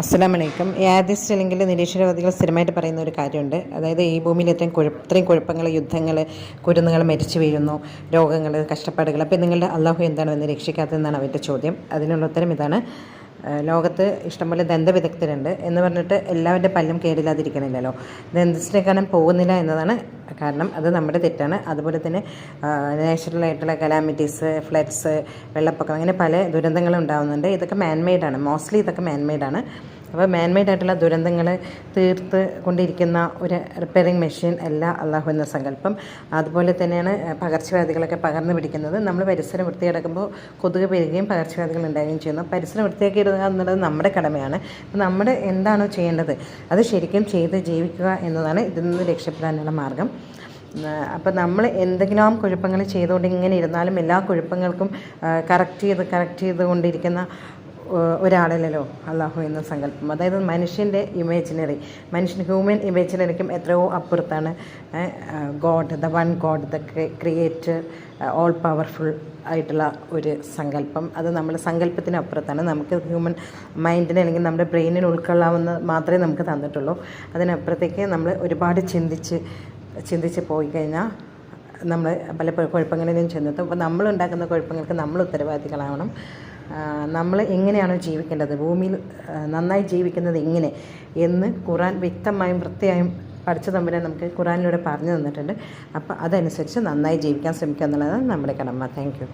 അസ്സലാമലൈക്കും. യാദിസ്റ്റ് അല്ലെങ്കിൽ നിരീശ്വരവാദികൾ സ്ഥിരമായിട്ട് പറയുന്ന ഒരു കാര്യമുണ്ട്. അതായത് ഈ ഭൂമിയിൽ ഇത്രയും കുഴപ്പങ്ങൾ, യുദ്ധങ്ങൾ, കുരുന്നുകൾ മരിച്ചു വീഴുന്നു, രോഗങ്ങൾ, കഷ്ടപ്പാടുകൾ. അപ്പോൾ നിങ്ങളുടെ അള്ളാഹു എന്താണ് വന്ന് രക്ഷിക്കാത്തതെന്നാണ് അവരുടെ ചോദ്യം. അതിനുള്ള ഉത്തരം ഇതാണ്. ലോകത്ത് ഇഷ്ടംപോലെ ദന്തവിദഗ്ധരുണ്ട് എന്ന് പറഞ്ഞിട്ട് എല്ലാവരുടെ പല്ലും കേടില്ലാതിരിക്കണില്ലല്ലോ. ദന്തത്തിനെ കാണാൻ പോകുന്നില്ല എന്നതാണ് കാരണം. അത് നമ്മുടെ തെറ്റാണ്. അതുപോലെ തന്നെ നാച്ചുറലായിട്ടുള്ള കലാമിറ്റീസ്, ഫ്ലഡ്സ്, വെള്ളപ്പൊക്കം, അങ്ങനെ പല ദുരന്തങ്ങളും ഉണ്ടാകുന്നുണ്ട്. ഇതൊക്കെ മാൻമെയ്ഡാണ്. മോസ്റ്റ്ലി ഇതൊക്കെ മാൻമെയ്ഡാണ്. അപ്പോൾ മാൻമെയ്ഡായിട്ടുള്ള ദുരന്തങ്ങൾ തീർത്ത് കൊണ്ടിരിക്കുന്ന ഒരു റിപ്പയറിങ് മെഷീൻ അല്ല അള്ളാഹു എന്ന സങ്കല്പം. അതുപോലെ തന്നെയാണ് പകർച്ചവ്യാധികളൊക്കെ പകർന്നു പിടിക്കുന്നത്. നമ്മൾ പരിസരം വൃത്തിയാക്കുമ്പോൾ കൊതുക് പെരുകുകയും പകർച്ചവ്യാധികൾ ഉണ്ടാവുകയും ചെയ്യുന്നു. പരിസരം വൃത്തിയാക്കി ഇടുക എന്നുള്ളത് നമ്മുടെ കടമയാണ്. അപ്പോൾ നമ്മൾ എന്താണോ ചെയ്യേണ്ടത് അത് ശരിക്കും ചെയ്ത് ജീവിക്കുക എന്നതാണ് ഇതിൽ നിന്ന് രക്ഷപ്പെടാനുള്ള മാർഗം. അപ്പോൾ നമ്മൾ എന്തെങ്കിലും കുഴപ്പങ്ങൾ ചെയ്തുകൊണ്ട് ഇങ്ങനെ ഇരുന്നാലും എല്ലാ കുഴപ്പങ്ങൾക്കും കറക്റ്റ് ചെയ്തുകൊണ്ടിരിക്കുന്ന ഒരാളല്ലല്ലോ അള്ളാഹു എന്ന സങ്കല്പം. അതായത് മനുഷ്യൻ്റെ ഹ്യൂമൻ ഇമേജിനറിക്കും എത്രയോ അപ്പുറത്താണ് God, the one God, the creator, all powerful ആയിട്ടുള്ള ഒരു സങ്കല്പം. അത് നമ്മുടെ സങ്കല്പത്തിനപ്പുറത്താണ്. നമുക്ക് ഹ്യൂമൻ മൈൻഡിന് അല്ലെങ്കിൽ നമ്മുടെ ബ്രെയിനിന് ഉൾക്കൊള്ളാവുന്ന മാത്രമേ നമുക്ക് തന്നിട്ടുള്ളൂ. അതിനപ്പുറത്തേക്ക് നമ്മൾ ഒരുപാട് ചിന്തിച്ച് പോയി കഴിഞ്ഞാൽ നമ്മൾ പല കുഴപ്പങ്ങളിലും ചെന്നെത്തും. അപ്പോൾ നമ്മളുണ്ടാക്കുന്ന കുഴപ്പങ്ങൾക്ക് നമ്മൾ ഉത്തരവാദികളാവണം. നമ്മൾ എങ്ങനെയാണോ ജീവിക്കേണ്ടത്, ഭൂമിയിൽ നന്നായി ജീവിക്കുന്നത് എങ്ങനെ എന്ന് ഖുർആൻ വ്യക്തമായും വൃത്തിയായും പഠിച്ച തമ്പുരാൻ നമുക്ക് ഖുർആനിലൂടെ പറഞ്ഞു തന്നിട്ടുണ്ട്. അപ്പോൾ അതനുസരിച്ച് നന്നായി ജീവിക്കാൻ ശ്രമിക്കുക എന്നുള്ളതാണ് നമ്മുടെ കടമ. Thank you.